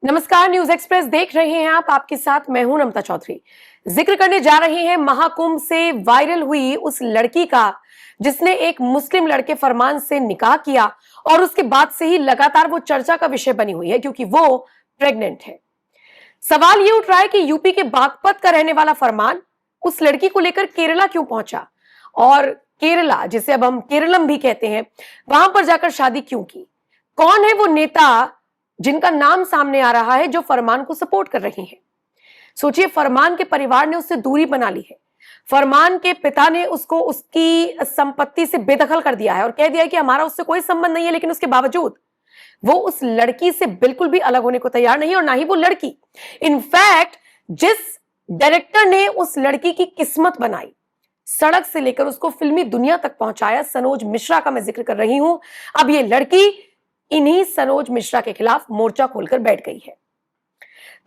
नमस्कार, news express देख रहे हैं आप। आपके साथ मैं हूं नमता चौधरी। जिक्र करने जा रहे हैं महाकुंभ से वायरल हुई उस लड़की का जिसने एक मुस्लिम लड़के फरमान से निकाह किया और उसके बाद से ही लगातार वो चर्चा का विषय बनी हुई है क्योंकि वो प्रेग्नेंट है। सवाल ये उठ रहा है कि यूपी के बागपत का रहने वाला फरमान उस लड़की को लेकर केरला क्यों पहुंचा और केरला, जिसे अब हम केरलम भी कहते हैं, वहां पर जाकर शादी क्यों की। कौन है वो नेता जिनका नाम सामने आ रहा है जो फरमान को सपोर्ट कर रही हैं। सोचिए, फरमान के परिवार ने उससे दूरी बना ली है। फरमान के पिता ने उसको उसकी संपत्ति से बेदखल कर दिया है और कह दिया है कि हमारा उससे कोई संबंध नहीं है, लेकिन उसके बावजूद वो उस लड़की से बिल्कुल भी अलग होने को तैयार नहीं और ना ही वो लड़की। इनफैक्ट जिस डायरेक्टर ने उस लड़की की किस्मत बनाई, सड़क से लेकर उसको फिल्मी दुनिया तक पहुंचाया, सनोज मिश्रा का मैं जिक्र कर रही हूं। अब ये लड़की इन्हीं सनोज मिश्रा के खिलाफ मोर्चा खोलकर बैठ गई है।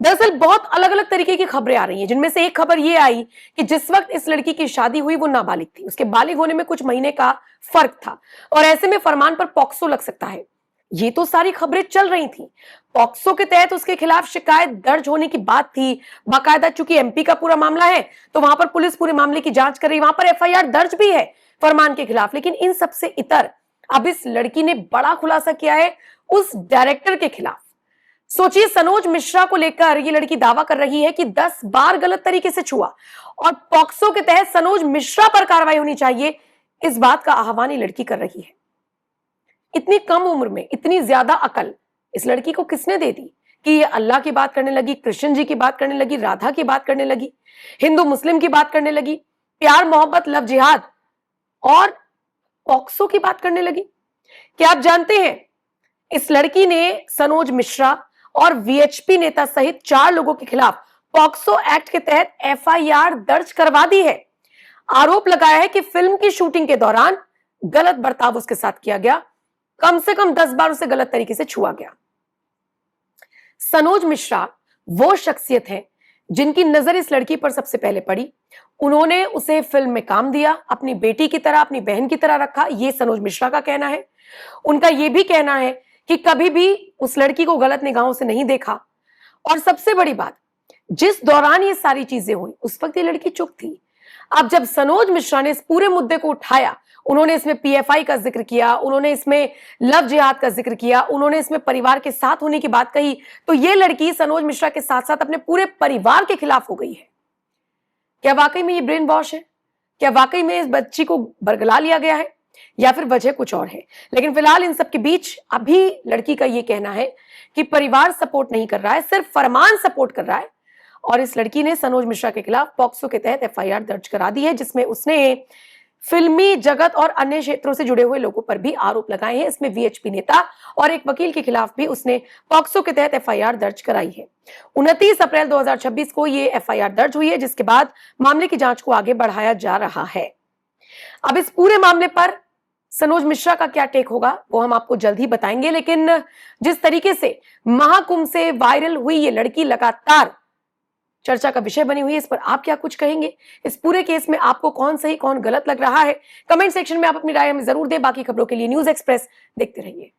दरअसल बहुत अलग अलग तरीके की खबरें आ रही हैं, जिनमें से एक खबर यह आई कि जिस वक्त इस लड़की की शादी हुई वो नाबालिग थी। उसके बालिग होने में कुछ महीने का फर्क था और ऐसे में फरमान पर पॉक्सो लग सकता है। ये तो सारी खबरें चल रही थी। पॉक्सो के तहत उसके खिलाफ शिकायत दर्ज होने की बात थी। बाकायदा चूंकि एमपी का पूरा मामला है तो वहां पर पुलिस पूरे मामले की जांच कर रही, वहां पर एफआईआर दर्ज भी है फरमान के खिलाफ। लेकिन इन सबसे इतर अब इस लड़की ने बड़ा खुलासा किया है उस डायरेक्टर के खिलाफ। सोचिए, सनोज मिश्रा को लेकर ये लड़की दावा कर रही है कि 10 बार गलत तरीके से छुआ और पॉक्सो के तहत सनोज मिश्रा पर कार्रवाई होनी चाहिए, इस बात का आह्वान ये लड़की कर रही है। इतनी कम उम्र में इतनी ज्यादा अकल इस लड़की को किसने दे दी कि ये अल्लाह की बात करने लगी, कृष्ण जी की बात करने लगी, राधा की बात करने लगी, हिंदू मुस्लिम की बात करने लगी, प्यार मोहब्बत लव जिहाद और पॉक्सो की बात करने लगी। क्या आप जानते हैं, इस लड़की ने सनोज मिश्रा और वीएचपी नेता सहित 4 लोगों के खिलाफ पॉक्सो एक्ट के तहत एफआईआर दर्ज करवा दी है। आरोप लगाया है कि फिल्म की शूटिंग के दौरान गलत बर्ताव उसके साथ किया गया, कम से कम 10 बार उसे गलत तरीके से छुआ गया। सनोज मिश्रा वो शख्सियत है जिनकी नजर इस लड़की पर सबसे पहले पड़ी। उन्होंने उसे फिल्म में काम दिया, अपनी बेटी की तरह, अपनी बहन की तरह रखा, ये सनोज मिश्रा का कहना है। उनका यह भी कहना है कि कभी भी उस लड़की को गलत निगाहों से नहीं देखा। और सबसे बड़ी बात, जिस दौरान ये सारी चीजें हुई उस वक्त ये लड़की चुप थी। अब जब सनोज मिश्रा ने इस पूरे मुद्दे को उठाया, उन्होंने इसमें पीएफआई का जिक्र किया, उन्होंने इसमें लव जिहाद का जिक्र किया, उन्होंने इसमें परिवार के साथ होने की बात कही, तो ये लड़की सनोज मिश्रा के साथ साथ अपने पूरे परिवार के खिलाफ हो गई है। क्या वाकई में ये ब्रेन वॉश है? क्या वाकई में इस बच्ची को बरगला लिया गया है या फिर वजह कुछ और है? लेकिन फिलहाल इन सब के बीच अभी लड़की का ये कहना है कि परिवार सपोर्ट नहीं कर रहा है, सिर्फ फरमान सपोर्ट कर रहा है। और इस लड़की ने सनोज मिश्रा के खिलाफ पॉक्सो के तहत एफआईआर दर्ज करा दी है, जिसमें उसने फिल्मी जगत और अन्य क्षेत्रों से जुड़े हुए लोगों पर भी आरोप लगाए हैं। इसमें वीएचपी नेता और एक वकील के खिलाफ भी उसने पॉक्सो के तहत एफआईआर दर्ज कराई है। 29 अप्रैल 2026 को ये एफआईआर दर्ज हुई है, जिसके बाद मामले की जांच को आगे बढ़ाया जा रहा है। अब इस पूरे मामले पर सनोज मिश्रा का क्या टेक होगा वो हम आपको जल्द ही बताएंगे। लेकिन जिस तरीके से महाकुंभ से वायरल हुई ये लड़की लगातार चर्चा का विषय बनी हुई है, इस पर आप क्या कुछ कहेंगे? इस पूरे केस में आपको कौन सही कौन गलत लग रहा है? कमेंट सेक्शन में आप अपनी राय हमें जरूर दें। बाकी खबरों के लिए न्यूज एक्सप्रेस देखते रहिए।